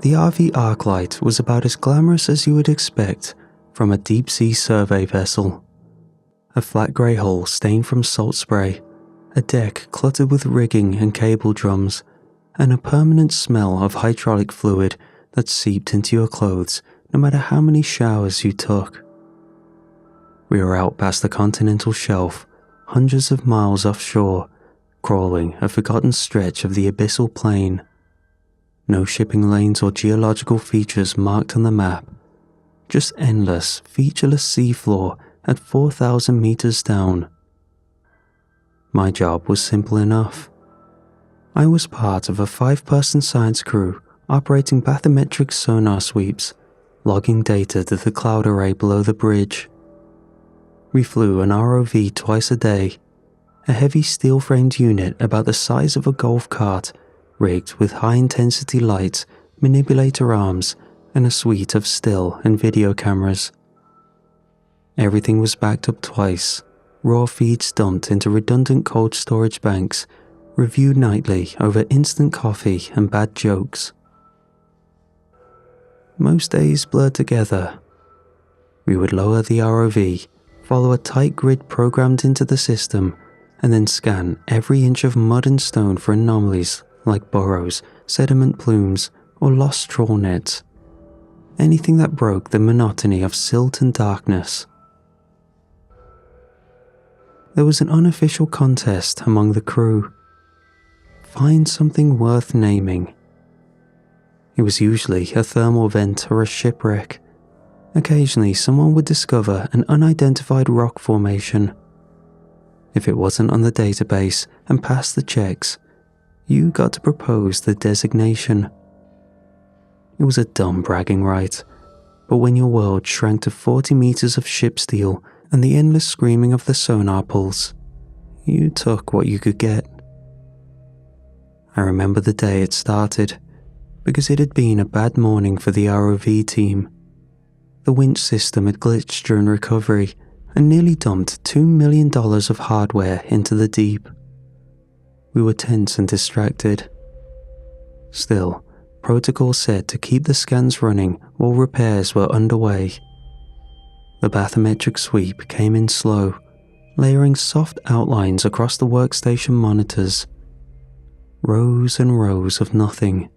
The RV Arclight was about as glamorous as you would expect from a deep-sea survey vessel. A flat grey hull stained from salt spray, a deck cluttered with rigging and cable drums, and a permanent smell of hydraulic fluid that seeped into your clothes no matter how many showers you took. We were out past the continental shelf, hundreds of miles offshore, crawling a forgotten stretch of the abyssal plain. No shipping lanes or geological features marked on the map, just endless, featureless seafloor at 4,000 meters down. My job was simple enough. I was part of a 5-person science crew operating bathymetric sonar sweeps, logging data to the cloud array below the bridge. We flew an ROV twice a day, a heavy steel-framed unit about the size of a golf cart, rigged with high-intensity lights, manipulator arms, and a suite of still and video cameras. Everything was backed up twice, raw feeds dumped into redundant cold storage banks, reviewed nightly over instant coffee and bad jokes. Most days blurred together. We would lower the ROV, follow a tight grid programmed into the system, and then scan every inch of mud and stone for anomalies like burrows, sediment plumes, or lost trawl nets. Anything that broke the monotony of silt and darkness. There was an unofficial contest among the crew. Find something worth naming. It was usually a thermal vent or a shipwreck. Occasionally, someone would discover an unidentified rock formation. If it wasn't on the database and passed the checks, you got to propose the designation. It was a dumb bragging right, but when your world shrank to 40 meters of ship steel and the endless screaming of the sonar pulse, you took what you could get. I remember the day it started, because it had been a bad morning for the ROV team. The winch system had glitched during recovery and nearly dumped $2 million of hardware into the deep. We were tense and distracted. Still, protocol said to keep the scans running while repairs were underway. The bathymetric sweep came in slow, layering soft outlines across the workstation monitors. Rows and rows of nothing.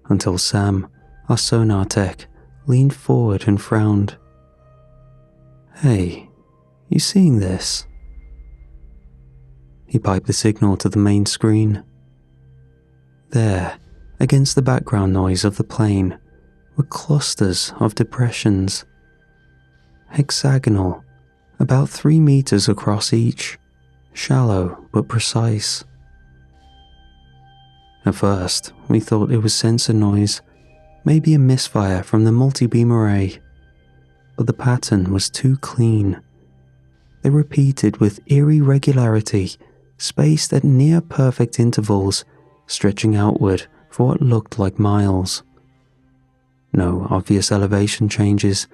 Until Sam, our sonar tech, leaned forward and frowned. "Hey, you seeing this?" He piped the signal to the main screen. There, against the background noise of the plane, were clusters of depressions. Hexagonal, about 3 meters across each, shallow but precise. At first, we thought it was sensor noise, maybe a misfire from the multi-beam array, but the pattern was too clean. They repeated with eerie regularity, spaced at near-perfect intervals, stretching outward for what looked like miles. No obvious elevation changes,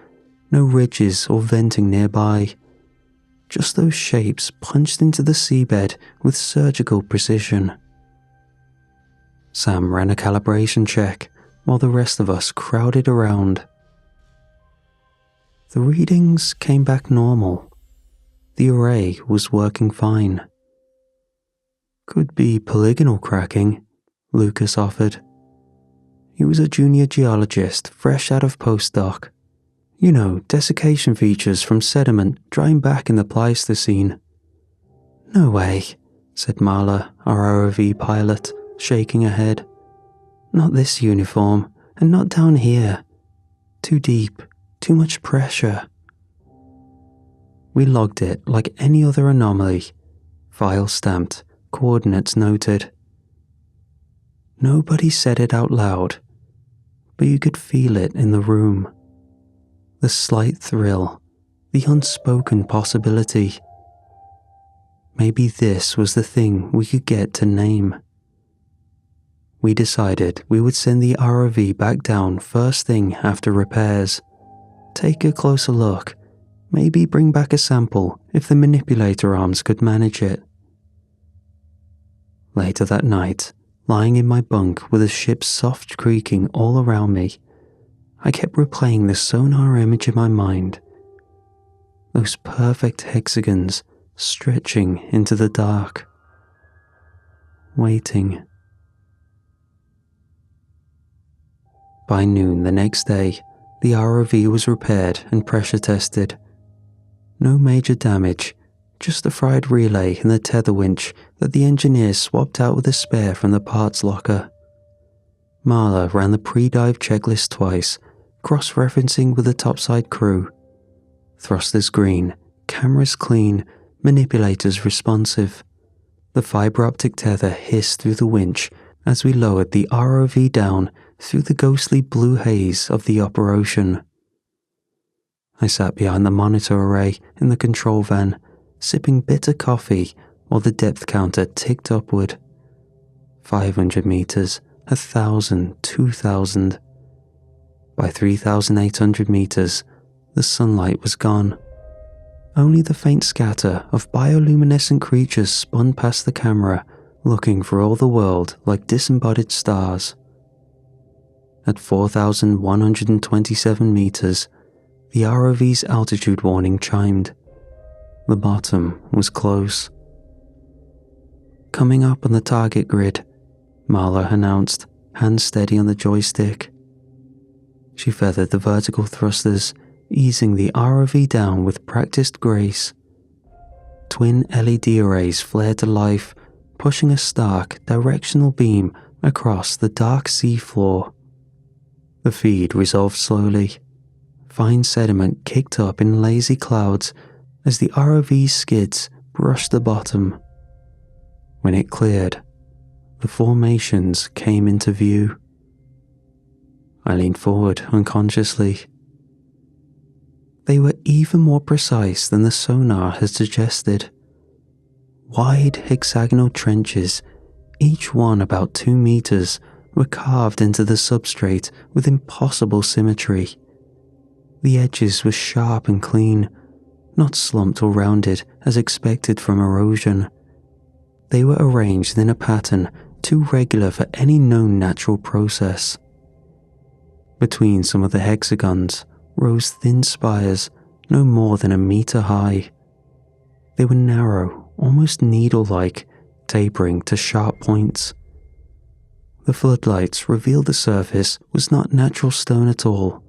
no ridges or venting nearby, just those shapes punched into the seabed with surgical precision. Sam ran a calibration check, while the rest of us crowded around. The readings came back normal. The array was working fine. "Could be polygonal cracking," Lucas offered. He was a junior geologist fresh out of postdoc. You know, desiccation features from sediment drying back in the Pleistocene. "No way," said Marla, our ROV pilot, shaking her head. "Not this uniform, and not down here. Too deep, too much pressure." We logged it like any other anomaly. File stamped, coordinates noted. Nobody said it out loud, but you could feel it in the room. The slight thrill, the unspoken possibility. Maybe this was the thing we could get to name. We decided we would send the ROV back down first thing after repairs. Take a closer look, maybe bring back a sample if the manipulator arms could manage it. Later that night, Lying in my bunk with the ship's soft creaking all around me, I kept replaying the sonar image in my mind. Those perfect hexagons stretching into the dark. Waiting. By noon the next day, the ROV was repaired and pressure tested. No major damage, just a fried relay and the tether winch that the engineers swapped out with a spare from the parts locker. Marla ran the pre-dive checklist twice, cross-referencing with the topside crew. Thrusters green, cameras clean, manipulators responsive. The fiber optic tether hissed through the winch as we lowered the ROV down through the ghostly blue haze of the upper ocean. I sat behind the monitor array in the control van, sipping bitter coffee while the depth counter ticked upward. 500 meters, 1,000, 2,000. By 3,800 meters, the sunlight was gone. Only the faint scatter of bioluminescent creatures spun past the camera, looking for all the world like disembodied stars. At 4,127 meters, the ROV's altitude warning chimed. The bottom was close. Coming up on the target grid, Marla announced, hands steady on the joystick. She feathered the vertical thrusters, easing the ROV down with practiced grace. Twin LED arrays flared to life, pushing a stark, directional beam across the dark sea floor. The feed resolved slowly. Fine sediment kicked up in lazy clouds as the ROV's skids brushed the bottom. When it cleared, the formations came into view. I leaned forward unconsciously. They were even more precise than the sonar had suggested. Wide hexagonal trenches, each one about 2 meters, were carved into the substrate with impossible symmetry. The edges were sharp and clean, not slumped or rounded as expected from erosion. They were arranged in a pattern too regular for any known natural process. Between some of the hexagons rose thin spires no more than 1 meter high. They were narrow, almost needle-like, tapering to sharp points. The floodlights revealed the surface was not natural stone at all.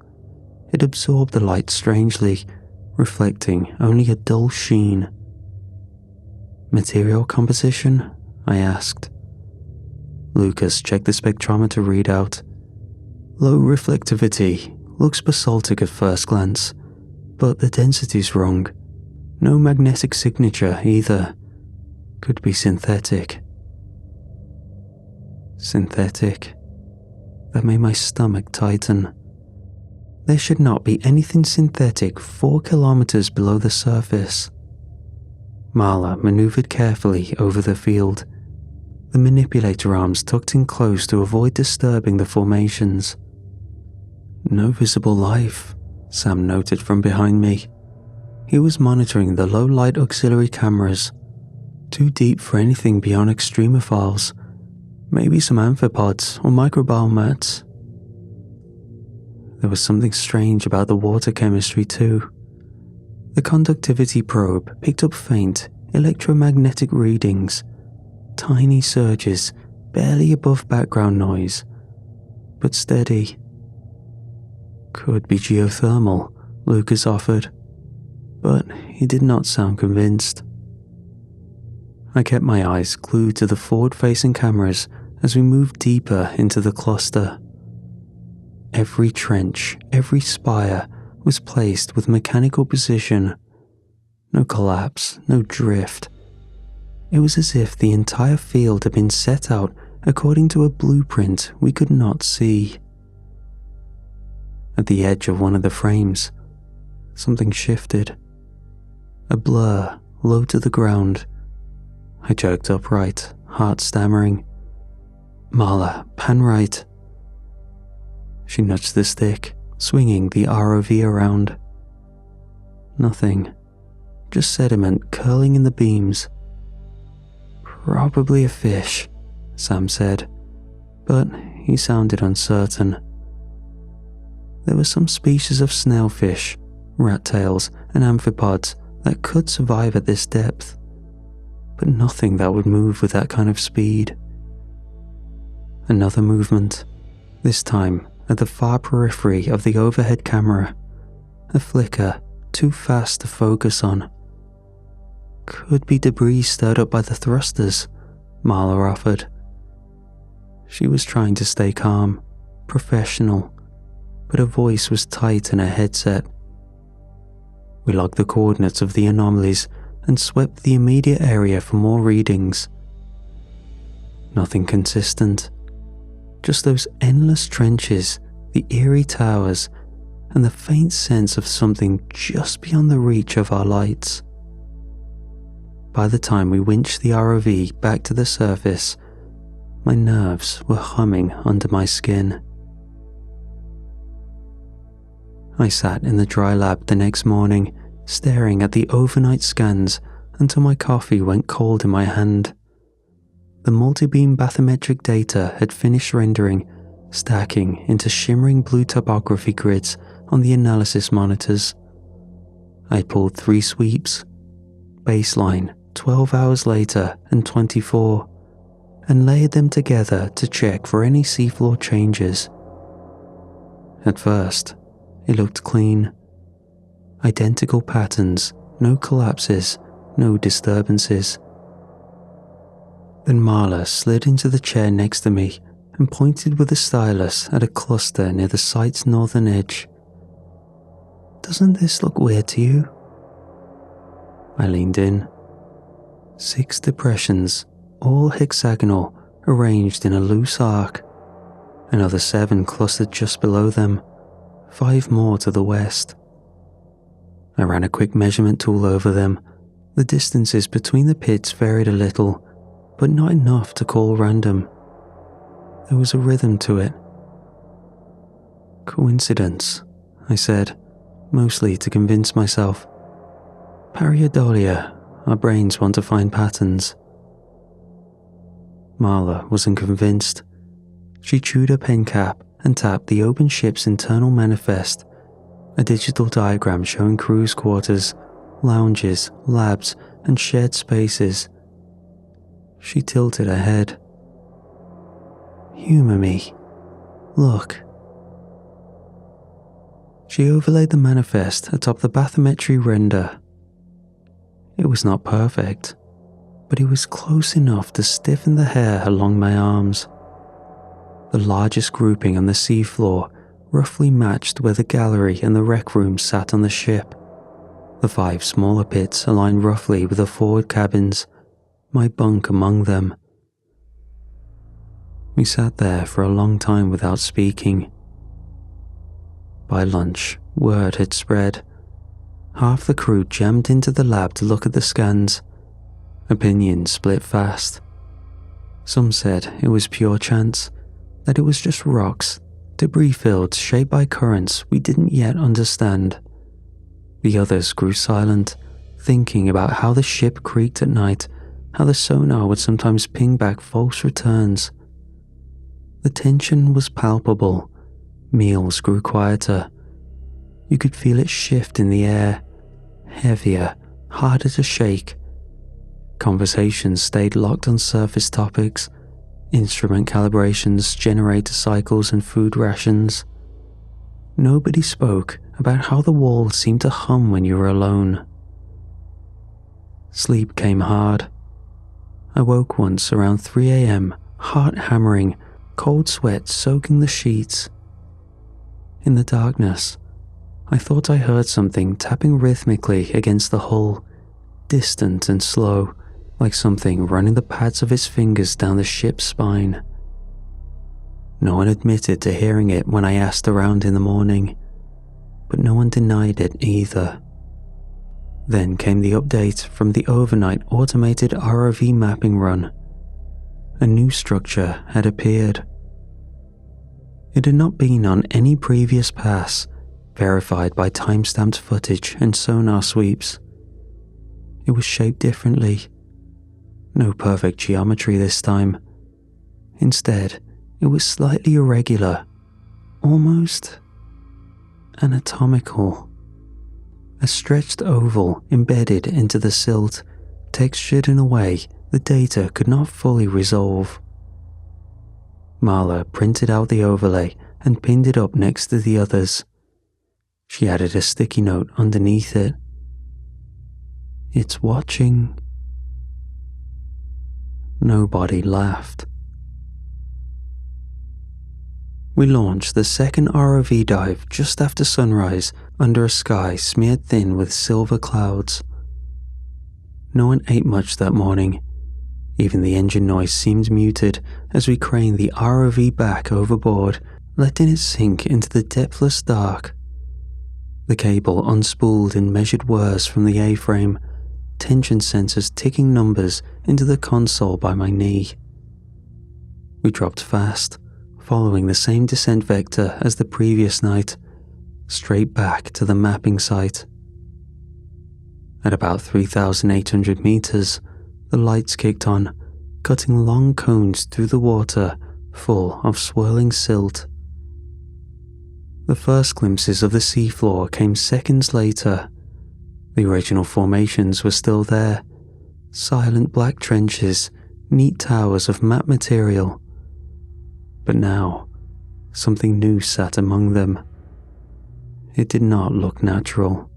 It absorbed the light strangely, reflecting only a dull sheen. Material composition? I asked. Lucas checked the spectrometer readout. Low reflectivity, looks basaltic at first glance, but the density's wrong. No magnetic signature either. Could be synthetic. Synthetic. That made my stomach tighten. There should not be anything synthetic 4 kilometers below the surface. Marla maneuvered carefully over the field, the manipulator arms tucked in close to avoid disturbing the formations. No visible life, Sam noted from behind me. He was monitoring the low-light auxiliary cameras, too deep for anything beyond extremophiles, maybe some amphipods or microbiomats. There was something strange about the water chemistry too. The conductivity probe picked up faint electromagnetic readings, tiny surges barely above background noise, but steady. Could be geothermal, Lucas offered, but he did not sound convinced. I kept my eyes glued to the forward-facing cameras as we moved deeper into the cluster. Every trench, every spire was placed with mechanical precision. No collapse, no drift. It was as if the entire field had been set out according to a blueprint we could not see. At the edge of one of the frames, something shifted. A blur, low to the ground. I jerked upright, heart stammering. Marla, pan right. She nudged the stick, swinging the ROV around. Nothing, just sediment curling in the beams. Probably a fish, Sam said, but he sounded uncertain. There were some species of snailfish, rat tails, and amphipods that could survive at this depth, but nothing that would move with that kind of speed. Another movement, this time at the far periphery of the overhead camera, a flicker too fast to focus on. Could be debris stirred up by the thrusters, Marla offered. She was trying to stay calm, professional, but her voice was tight in her headset. We logged the coordinates of the anomalies and swept the immediate area for more readings. Nothing consistent, just those endless trenches, the eerie towers, and the faint sense of something just beyond the reach of our lights. By the time we winched the ROV back to the surface, my nerves were humming under my skin. I sat in the dry lab the next morning, staring at the overnight scans until my coffee went cold in my hand. The multi-beam bathymetric data had finished rendering, stacking into shimmering blue topography grids on the analysis monitors. I pulled 3 sweeps, baseline, 12 hours later, and 24, and layered them together to check for any seafloor changes. At first, it looked clean. Identical patterns, no collapses, no disturbances. Then Marla slid into the chair next to me and pointed with a stylus at a cluster near the site's northern edge. "Doesn't this look weird to you?" I leaned in. 6 depressions, all hexagonal, arranged in a loose arc. Another 7 clustered just below them, 5 more to the west. I ran a quick measurement tool over them. The distances between the pits varied a little, but not enough to call random. There was a rhythm to it. "Coincidence," I said, mostly to convince myself. "Pareidolia, our brains want to find patterns." Marla wasn't convinced. She chewed her pen cap and tapped the open ship's internal manifest, a digital diagram showing crew's quarters, lounges, labs, and shared spaces. She tilted her head. "Humour me. Look." She overlaid the manifest atop the bathymetry render. It was not perfect, but it was close enough to stiffen the hair along my arms. The largest grouping on the seafloor roughly matched where the gallery and the rec room sat on the ship. The 5 smaller pits aligned roughly with the forward cabins, my bunk among them. We sat there for a long time without speaking. By lunch, word had spread. Half the crew jammed into the lab to look at the scans. Opinions split fast. Some said it was pure chance, that it was just rocks, debris fields shaped by currents we didn't yet understand. The others grew silent, thinking about how the ship creaked at night, how the sonar would sometimes ping back false returns. The tension was palpable. Meals grew quieter. You could feel it shift in the air, heavier, harder to shake. Conversations stayed locked on surface topics, instrument calibrations, generator cycles, and food rations. Nobody spoke about how the walls seemed to hum when you were alone. Sleep came hard. I woke once around 3 a.m., heart hammering, cold sweat soaking the sheets. In the darkness, I thought I heard something tapping rhythmically against the hull, distant and slow, like something running the pads of its fingers down the ship's spine. No one admitted to hearing it when I asked around in the morning, but no one denied it either. Then came the update from the overnight automated ROV mapping run. A new structure had appeared. It had not been on any previous pass, verified by time-stamped footage and sonar sweeps. It was shaped differently. No perfect geometry this time. Instead, It was slightly irregular, almost anatomical. A stretched oval embedded into the silt, textured in a way the data could not fully resolve. Marla printed out the overlay and pinned it up next to the others. She added a sticky note underneath it. "It's watching." Nobody laughed. We launched the second ROV dive just after sunrise under a sky smeared thin with silver clouds. No one ate much that morning. Even the engine noise seemed muted as we craned the ROV back overboard, letting it sink into the depthless dark. The cable unspooled in measured whirs from the A-frame, tension sensors ticking numbers into the console by my knee. We dropped fast, following the same descent vector as the previous night, straight back to the mapping site. At about 3,800 meters, the lights kicked on, cutting long cones through the water full of swirling silt. The first glimpses of the seafloor came seconds later. The original formations were still there, silent black trenches, neat towers of matte material. But now, something new sat among them. It did not look natural.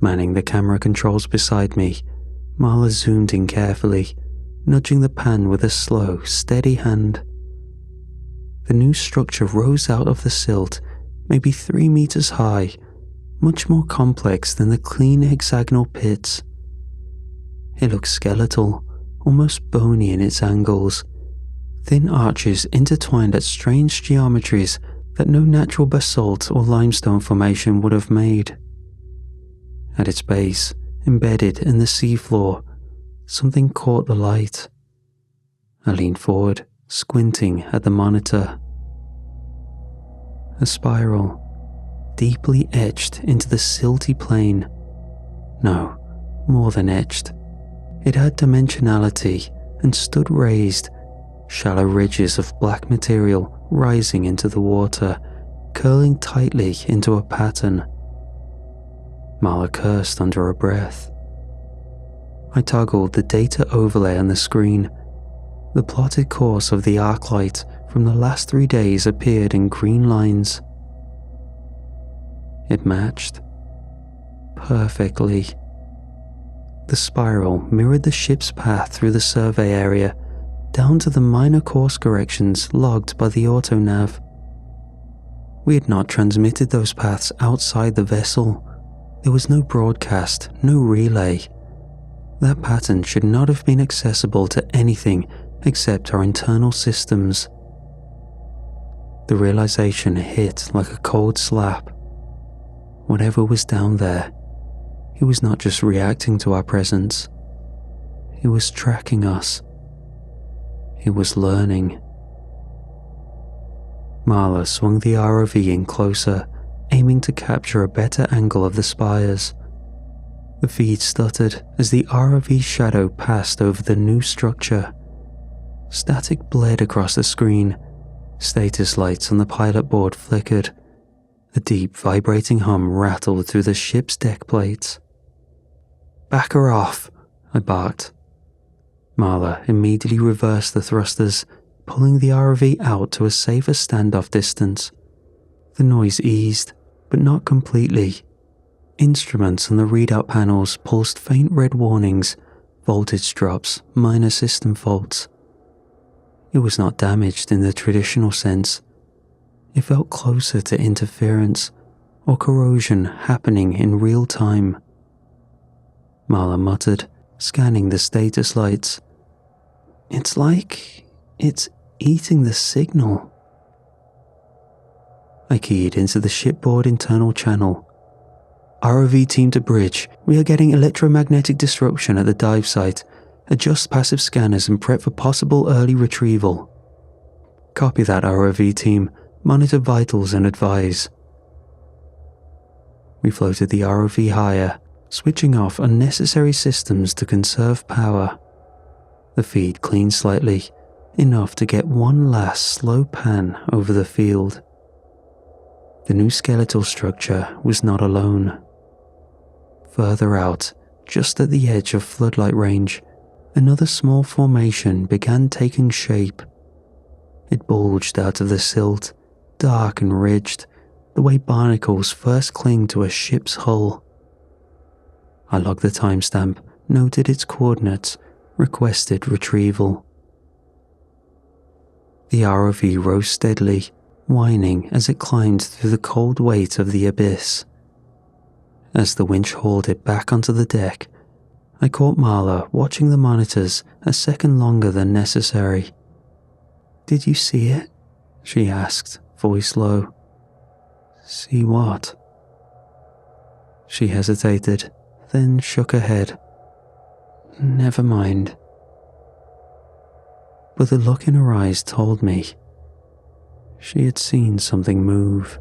Manning the camera controls beside me, Marla zoomed in carefully, nudging the pan with a slow, steady hand. The new structure rose out of the silt, maybe 3 meters high, much more complex than the clean hexagonal pits. It looked skeletal, almost bony in its angles, thin arches intertwined at strange geometries that no natural basalt or limestone formation would have made. At its base, embedded in the seafloor, something caught the light. I leaned forward, squinting at the monitor. A spiral, deeply etched into the silty plane. No, more than etched. It had dimensionality and stood raised, shallow ridges of black material rising into the water, curling tightly into a pattern. Marla cursed under her breath. I toggled the data overlay on the screen. The plotted course of the arc light from the last 3 days appeared in green lines. It matched perfectly. The spiral mirrored the ship's path through the survey area, down to the minor course corrections logged by the autonav. We had not transmitted those paths outside the vessel. There was no broadcast, no relay. That pattern should not have been accessible to anything except our internal systems. The realization hit like a cold slap. Whatever was down there, it was not just reacting to our presence. It was tracking us. It was learning. Marla swung the ROV in closer, aiming to capture a better angle of the spires. The feed stuttered as the ROV's shadow passed over the new structure. Static bled across the screen. Status lights on the pilot board flickered. A deep, vibrating hum rattled through the ship's deck plates. "Back her off," I barked. Marla immediately reversed the thrusters, pulling the ROV out to a safer standoff distance. The noise eased, but not completely. Instruments on the readout panels pulsed faint red warnings, voltage drops, minor system faults. It was not damaged in the traditional sense. It felt closer to interference or corrosion happening in real time. Marla muttered, scanning the status lights. "It's like it's eating the signal." I keyed into the shipboard internal channel. "ROV team to bridge. We are getting electromagnetic disruption at the dive site. Adjust passive scanners and prep for possible early retrieval." "Copy that, ROV team. Monitor vitals and advise." We floated the ROV higher, switching off unnecessary systems to conserve power. The feed cleaned slightly, enough to get one last slow pan over the field. The new skeletal structure was not alone. Further out, just at the edge of floodlight range, another small formation began taking shape. It bulged out of the silt, dark and ridged, the way barnacles first cling to a ship's hull. I logged the timestamp, noted its coordinates, requested retrieval. The ROV rose steadily, whining as it climbed through the cold weight of the abyss. As the winch hauled it back onto the deck, I caught Marla watching the monitors a second longer than necessary. "Did you see it?" she asked, voice low. "See what?" She hesitated, then shook her head. "Never mind." But the look in her eyes told me she had seen something move.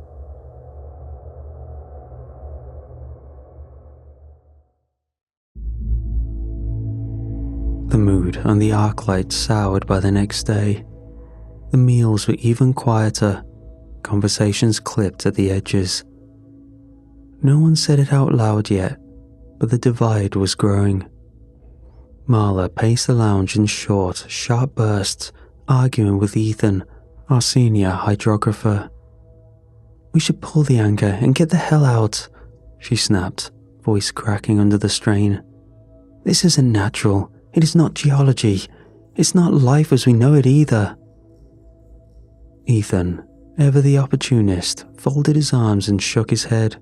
The mood on the Arclight soured by the next day. The meals were even quieter, conversations clipped at the edges. No one said it out loud yet, but the divide was growing. Marla paced the lounge in short, sharp bursts, arguing with Ethan, our senior hydrographer. "We should pull the anchor and get the hell out," she snapped, voice cracking under the strain. "This isn't natural. It is not geology. It's not life as we know it either." Ethan, ever the opportunist, folded his arms and shook his head.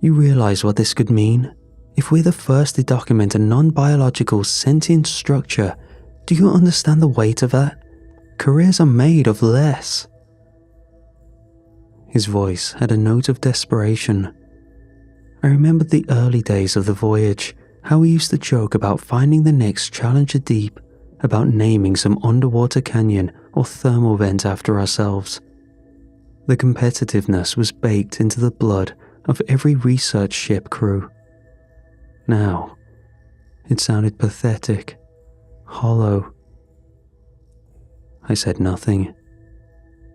"You realize what this could mean? If we're the first to document a non-biological sentient structure, do you understand the weight of that? Careers are made of less." His voice had a note of desperation. I remembered the early days of the voyage, how we used to joke about finding the next Challenger deep, about naming some underwater canyon or thermal vent after ourselves. The competitiveness was baked into the blood of every research ship crew. Now, it sounded pathetic, hollow. I said nothing.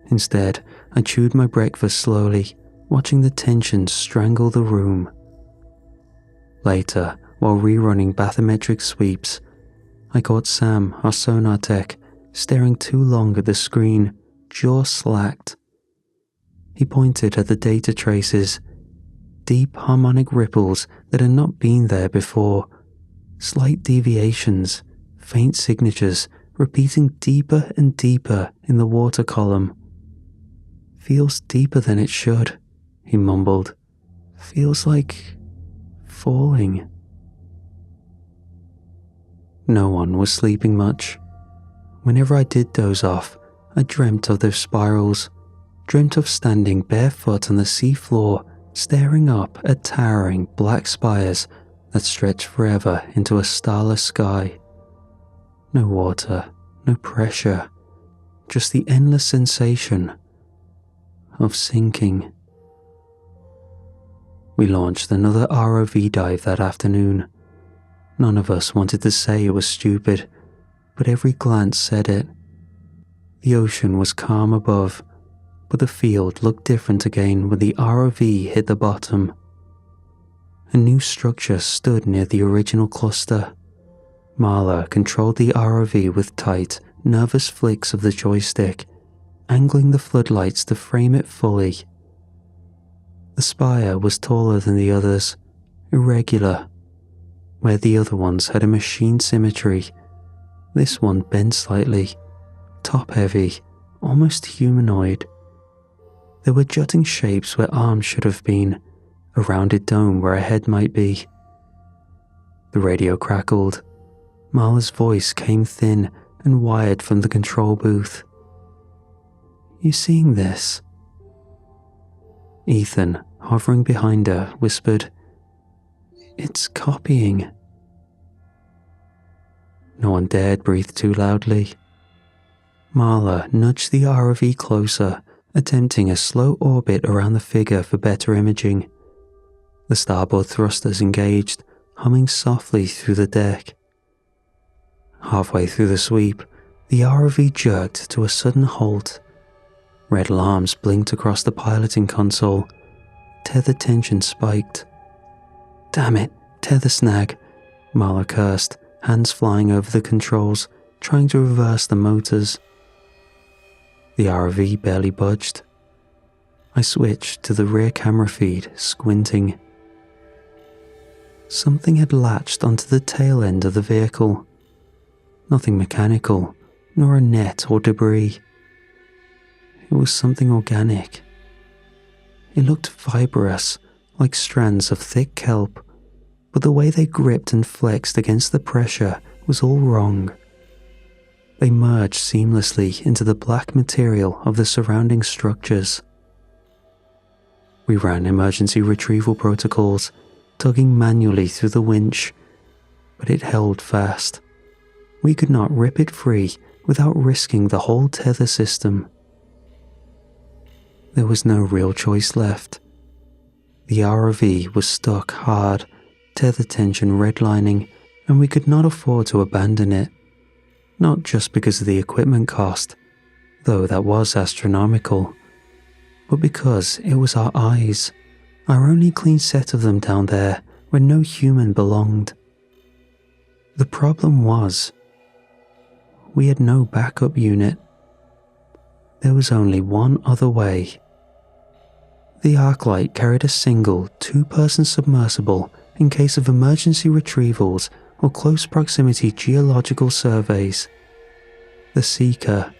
Instead, I chewed my breakfast slowly, watching the tension strangle the room. Later, while rerunning bathymetric sweeps, I caught Sam, our sonar tech, staring too long at the screen, jaw slacked. He pointed at the data traces, deep harmonic ripples that had not been there before, slight deviations, faint signatures repeating deeper and deeper in the water column. "Feels deeper than it should," he mumbled. "Feels like falling." No one was sleeping much. Whenever I did doze off, I dreamt of those spirals, dreamt of standing barefoot on the sea floor, staring up at towering black spires that stretched forever into a starless sky. No water, no pressure, just the endless sensation of sinking. We launched another ROV dive that afternoon. None of us wanted to say it was stupid, but every glance said it. The ocean was calm above, but the field looked different again when the ROV hit the bottom. A new structure stood near the original cluster. Marla controlled the ROV with tight, nervous flicks of the joystick, angling the floodlights to frame it fully. The spire was taller than the others, irregular. Where the other ones had a machine symmetry, this one bent slightly, top-heavy, almost humanoid. There were jutting shapes where arms should have been, a rounded dome where a head might be. The radio crackled. Marla's voice came thin and wired from the control booth. "You seeing this?" Ethan, hovering behind her, whispered, "It's copying." No one dared breathe too loudly. Marla nudged the ROV closer, attempting a slow orbit around the figure for better imaging. The starboard thrusters engaged, humming softly through the deck. Halfway through the sweep, The ROV jerked to a sudden halt. Red alarms blinked across the piloting console. Tether tension spiked. "Damn it, tether snag," Marla cursed, hands flying over the controls, trying to reverse the motors. The ROV barely budged. I switched to the rear camera feed, squinting. Something had latched onto the tail end of the vehicle. Nothing mechanical, nor a net or debris. It was something organic. It looked fibrous, like strands of thick kelp, but the way they gripped and flexed against the pressure was all wrong. They merged seamlessly into the black material of the surrounding structures. We ran emergency retrieval protocols, tugging manually through the winch, but it held fast. We could not rip it free without risking the whole tether system. There was no real choice left. The ROV was stuck hard, tether tension redlining, and we could not afford to abandon it. Not just because of the equipment cost, though that was astronomical, but because it was our eyes, our only clean set of them down there where no human belonged. The problem was, we had no backup unit. There was only one other way. The Arclight carried a single, two-person submersible in case of emergency retrievals or close proximity geological surveys. The Seeker,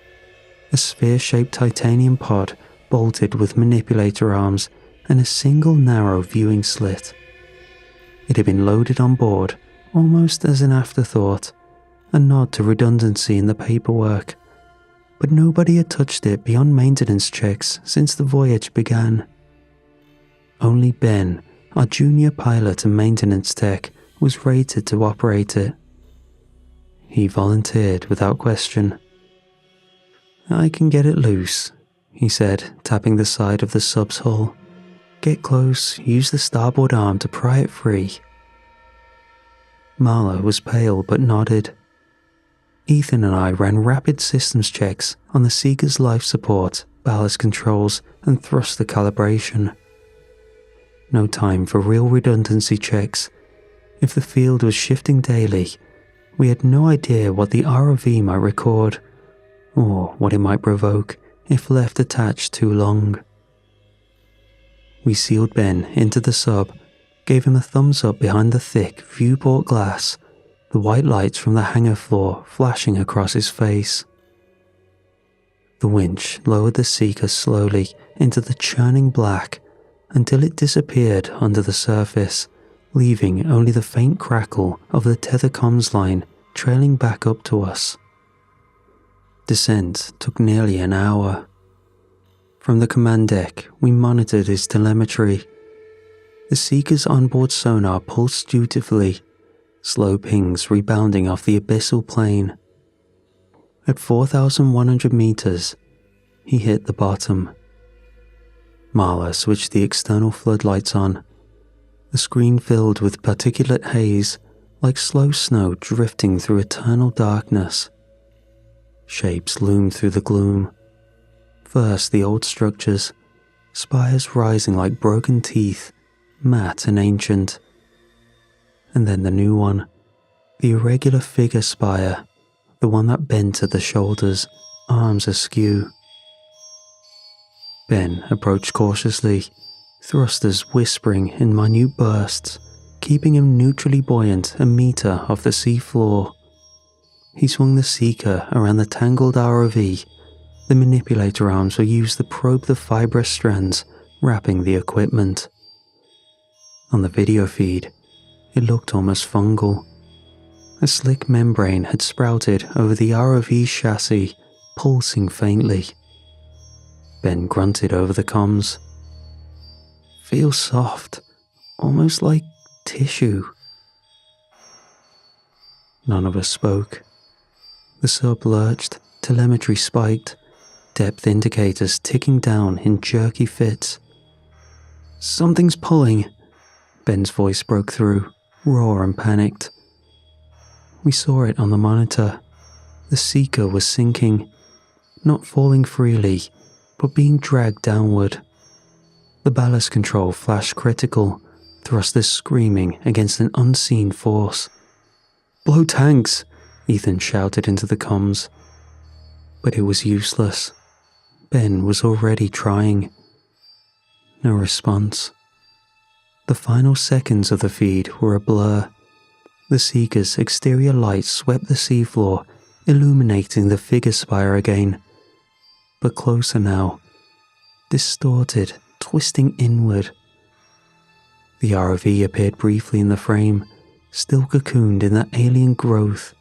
a sphere-shaped titanium pod bolted with manipulator arms and a single narrow viewing slit. It had been loaded on board almost as an afterthought, a nod to redundancy in the paperwork, but nobody had touched it beyond maintenance checks since the voyage began. Only Ben, our junior pilot and maintenance tech, was rated to operate it. He volunteered without question. "I can get it loose," he said, tapping the side of the sub's hull. "Get close, use the starboard arm to pry it free." Marla was pale but nodded. Ethan and I ran rapid systems checks on the Seeker's life support, ballast controls, and thruster calibration. No time for real redundancy checks. If the field was shifting daily, we had no idea what the ROV might record, or what it might provoke if left attached too long. We sealed Ben into the sub, gave him a thumbs up behind the thick viewport glass, the white lights from the hangar floor flashing across his face. The winch lowered the Seeker slowly into the churning black until it disappeared under the surface, leaving only the faint crackle of the tether comms line trailing back up to us. Descent took nearly an hour. From the command deck, we monitored his telemetry. The Seeker's onboard sonar pulsed dutifully, slow pings rebounding off the abyssal plane. At 4,100 meters, he hit the bottom. Marla switched the external floodlights on. The screen filled with particulate haze, like slow snow drifting through eternal darkness. Shapes loomed through the gloom. First the old structures, spires rising like broken teeth, matte and ancient. And then the new one, the irregular figure spire, the one that bent at the shoulders, arms askew. Ben approached cautiously, thrusters whispering in minute bursts, keeping him neutrally buoyant a meter off the sea floor. He swung the Seeker around the tangled ROV. The manipulator arms were used to probe the fibrous strands wrapping the equipment. On the video feed, it looked almost fungal. A slick membrane had sprouted over the ROV chassis, pulsing faintly. Ben grunted over the comms. "Feels soft, almost like tissue." None of us spoke. The sub lurched, telemetry spiked, depth indicators ticking down in jerky fits. "Something's pulling," Ben's voice broke through, raw and panicked. We saw it on the monitor. The Seeker was sinking, not falling freely, but being dragged downward. The ballast control flashed critical, thrusters screaming against an unseen force. "Blow tanks!" Ethan shouted into the comms. But it was useless. Ben was already trying. No response. The final seconds of the feed were a blur. The Seeker's exterior light swept the seafloor, illuminating the figure spire again. But closer now. Distorted, twisting inward. The ROV appeared briefly in the frame, still cocooned in that alien growth.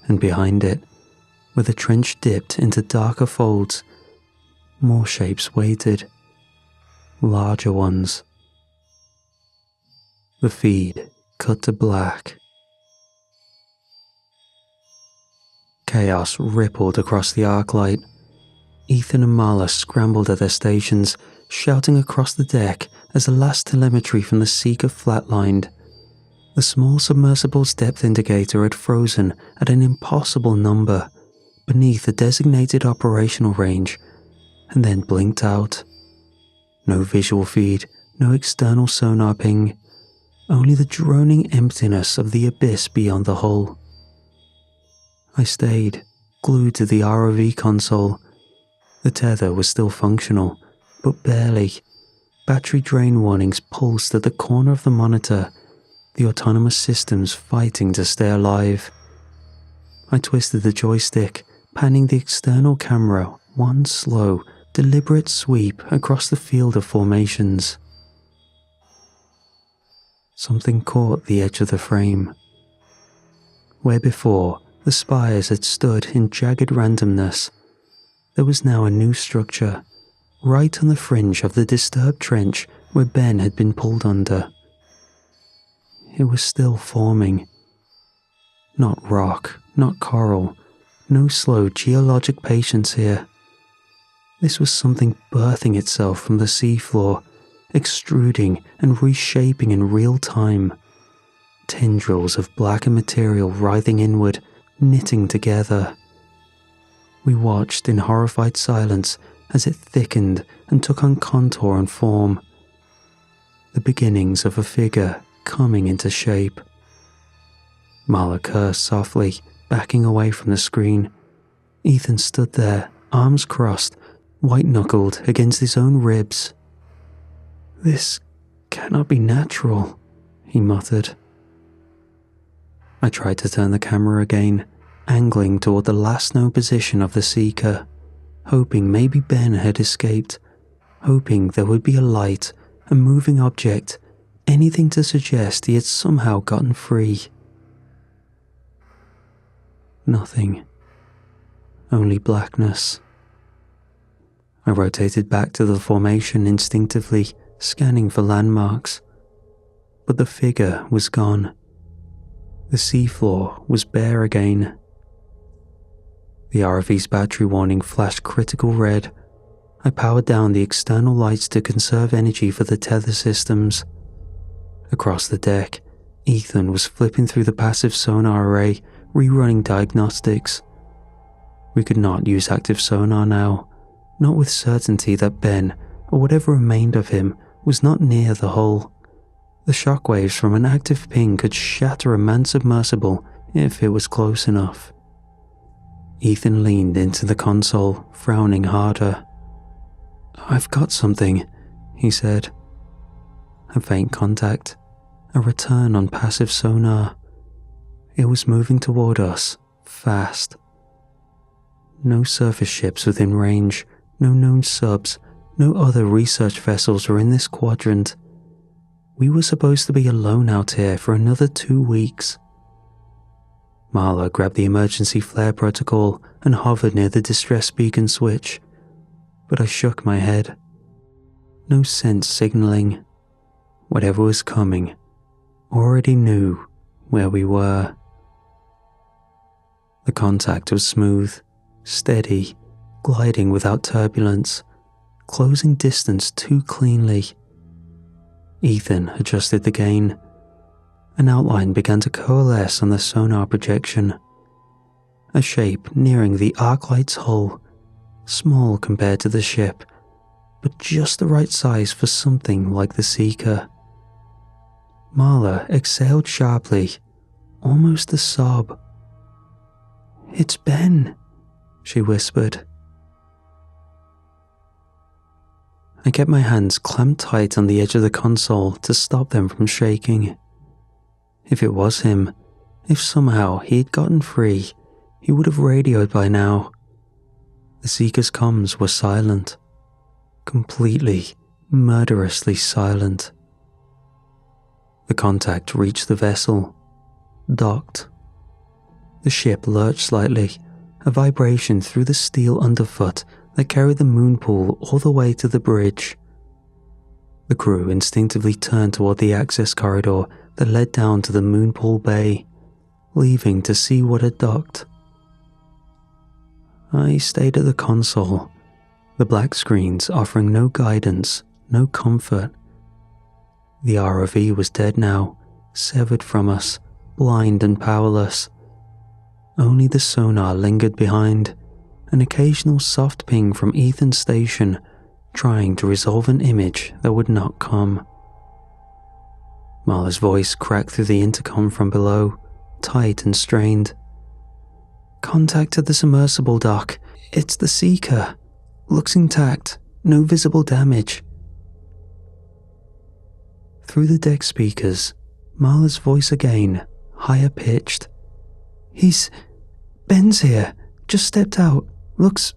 And behind it, where the trench dipped into darker folds, more shapes waited. Larger ones. The feed cut to black. Chaos rippled across the arc light. Ethan and Marla scrambled at their stations, shouting across the deck as the last telemetry from the Seeker flatlined. The small submersible's depth indicator had frozen at an impossible number beneath the designated operational range, and then blinked out. No visual feed, no external sonar ping, only the droning emptiness of the abyss beyond the hull. I stayed, glued to the ROV console. The tether was still functional, but barely. Battery drain warnings pulsed at the corner of the monitor, the autonomous systems fighting to stay alive. I twisted the joystick, panning the external camera, one slow, deliberate sweep across the field of formations. Something caught the edge of the frame. Where before the spires had stood in jagged randomness, there was now a new structure, right on the fringe of the disturbed trench where Ben had been pulled under. It was still forming. Not rock, not coral, no slow geologic patience here. This was something birthing itself from the seafloor, extruding and reshaping in real time. Tendrils of blackened material writhing inward, knitting together. We watched in horrified silence as it thickened and took on contour and form. The beginnings of a figure coming into shape. Marla cursed softly, backing away from the screen. Ethan stood there, arms crossed, white-knuckled against his own ribs. "This cannot be natural," he muttered. I tried to turn the camera again, angling toward the last known position of the Seeker, hoping maybe Ben had escaped, hoping there would be a light, a moving object, anything to suggest he had somehow gotten free. Nothing. Only blackness. I rotated back to the formation instinctively, scanning for landmarks. But the figure was gone. The seafloor was bare again. The ROV's battery warning flashed critical red. I powered down the external lights to conserve energy for the tether systems. Across the deck, Ethan was flipping through the passive sonar array, rerunning diagnostics. We could not use active sonar now, not with certainty that Ben, or whatever remained of him, was not near the hull. The shockwaves from an active ping could shatter a manned submersible if it was close enough. Ethan leaned into the console, frowning harder. "I've got something," he said. A faint contact, a return on passive sonar. It was moving toward us, fast. No surface ships within range, no known subs, no other research vessels were in this quadrant. We were supposed to be alone out here for another 2 weeks. Marla grabbed the emergency flare protocol and hovered near the distress beacon switch, but I shook my head. No sense signaling. Whatever was coming already knew where we were. The contact was smooth, steady, gliding without turbulence, closing distance too cleanly. Ethan adjusted the gain. An outline began to coalesce on the sonar projection. a shape nearing the Arclight's hull, small compared to the ship, but just the right size for something like the Seeker. Marla exhaled sharply, almost a sob. "It's Ben," she whispered. I kept my hands clamped tight on the edge of the console to stop them from shaking. If it was him, if somehow he had gotten free, he would have radioed by now. The Seeker's comms were silent. Completely, murderously silent. The contact reached the vessel. Docked. The ship lurched slightly, a vibration through the steel underfoot that carried the moon pool all the way to the bridge. The crew instinctively turned toward the access corridor that led down to the moon pool bay, leaving to see what had docked. I stayed at the console, the black screens offering no guidance, no comfort. The ROV was dead now, severed from us, blind and powerless. Only the sonar lingered behind, an occasional soft ping from Ethan's station, trying to resolve an image that would not come. Marla's voice cracked through the intercom from below, tight and strained. "Contact at the submersible dock. It's the Seeker. Looks intact. No visible damage." Through the deck speakers, Marla's voice again, higher pitched. Ben's here. Just stepped out. Looks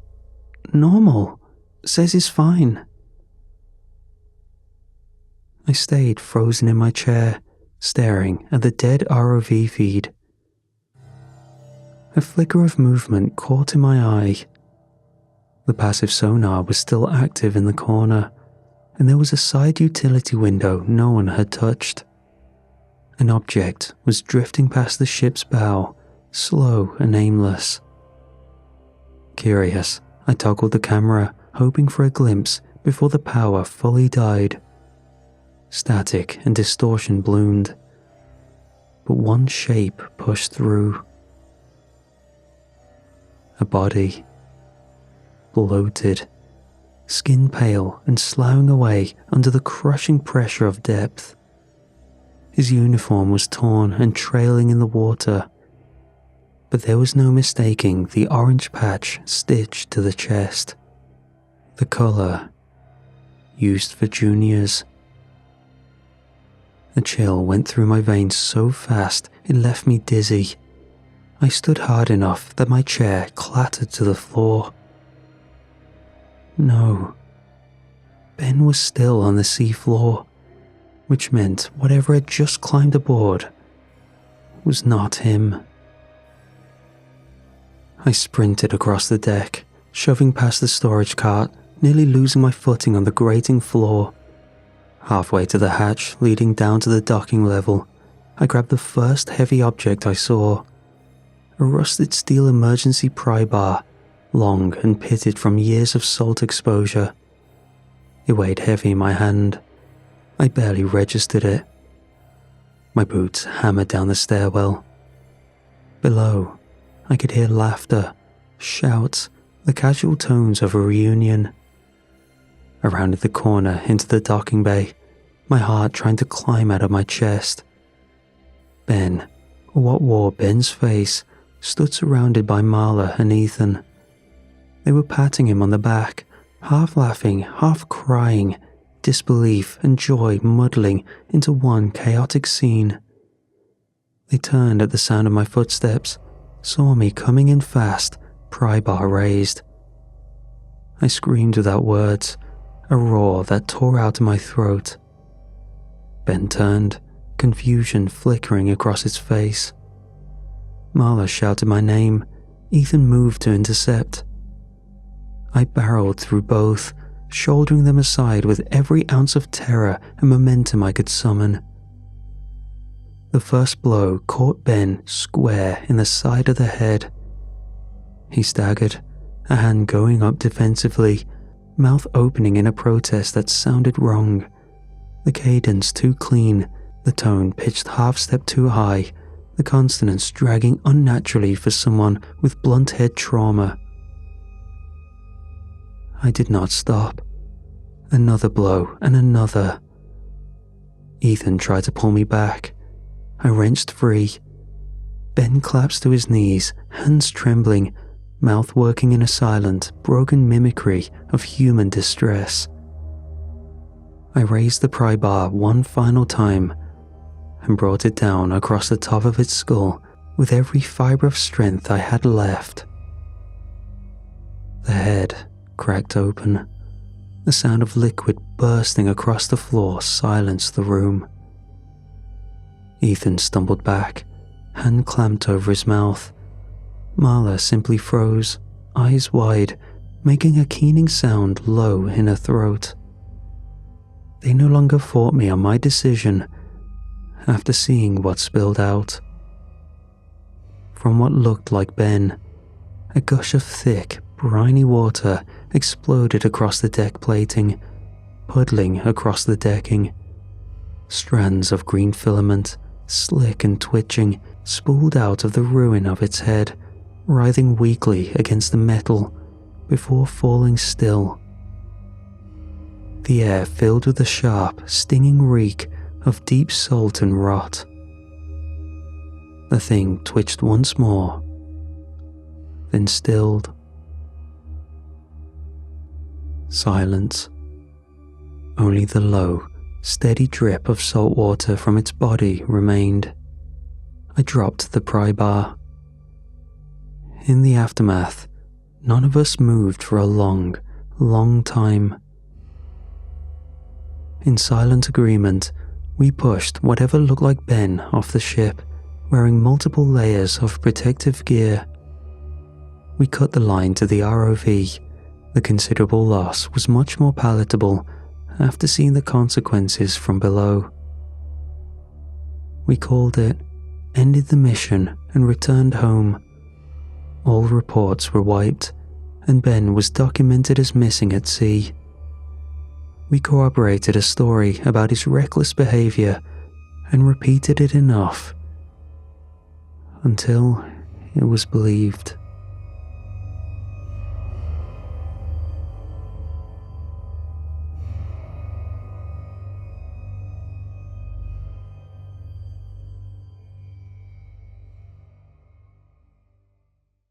normal. Says he's fine." I stayed frozen in my chair, staring at the dead ROV feed. A flicker of movement caught in my eye. The passive sonar was still active in the corner, and there was a side utility window no one had touched. An object was drifting past the ship's bow, slow and aimless. Curious, I toggled the camera, hoping for a glimpse before the power fully died. Static and distortion bloomed, but one shape pushed through. A body. Bloated, skin pale and sloughing away under the crushing pressure of depth. His uniform was torn and trailing in the water, but there was no mistaking the orange patch stitched to the chest. The color used for juniors. A chill went through my veins so fast it left me dizzy. I stood hard enough that my chair clattered to the floor. No. Ben was still on the seafloor, which meant whatever had just climbed aboard was not him. I sprinted across the deck, shoving past the storage cart, nearly losing my footing on the grating floor. Halfway to the hatch leading down to the docking level, I grabbed the first heavy object I saw. A rusted steel emergency pry bar, long and pitted from years of salt exposure. It weighed heavy in my hand. I barely registered it. My boots hammered down the stairwell. Below, I could hear laughter, shouts, the casual tones of a reunion. I rounded the corner into the docking bay, my heart trying to climb out of my chest. Ben, or what wore Ben's face, stood surrounded by Marla and Ethan. They were patting him on the back, half laughing, half crying, disbelief and joy muddling into one chaotic scene. They turned at the sound of my footsteps, saw me coming in fast, pry bar raised. I screamed without words, a roar that tore out in my throat. Ben turned, confusion flickering across his face. Marla shouted my name. Ethan moved to intercept. I barreled through both, shouldering them aside with every ounce of terror and momentum I could summon. The first blow caught Ben square in the side of the head. He staggered, a hand going up defensively, mouth opening in a protest that sounded wrong. The cadence too clean, the tone pitched half step too high, the consonants dragging unnaturally for someone with blunt head trauma. I did not stop. Another blow and another. Ethan tried to pull me back. I wrenched free. Ben collapsed to his knees, hands trembling, mouth working in a silent, broken mimicry of human distress. I raised the pry bar one final time and brought it down across the top of its skull with every fibre of strength I had left. The head cracked open. The sound of liquid bursting across the floor silenced the room. Ethan stumbled back, hand clamped over his mouth. Marla simply froze, eyes wide, making a keening sound low in her throat. They no longer fought me on my decision after seeing what spilled out. From what looked like Ben, a gush of thick, briny water exploded across the deck plating, puddling across the decking. Strands of green filament, slick and twitching, spooled out of the ruin of its head, writhing weakly against the metal before falling still. The air filled with the sharp, stinging reek of deep salt and rot. The thing twitched once more, then stilled. Silence. Only the low, steady drip of salt water from its body remained. I dropped the pry bar. In the aftermath, none of us moved for a long, long time. In silent agreement, we pushed whatever looked like Ben off the ship, wearing multiple layers of protective gear. We cut the line to the ROV. The considerable loss was much more palatable after seeing the consequences from below. We called it, ended the mission, and returned home. All reports were wiped, and Ben was documented as missing at sea. We corroborated a story about his reckless behavior and repeated it enough until it was believed.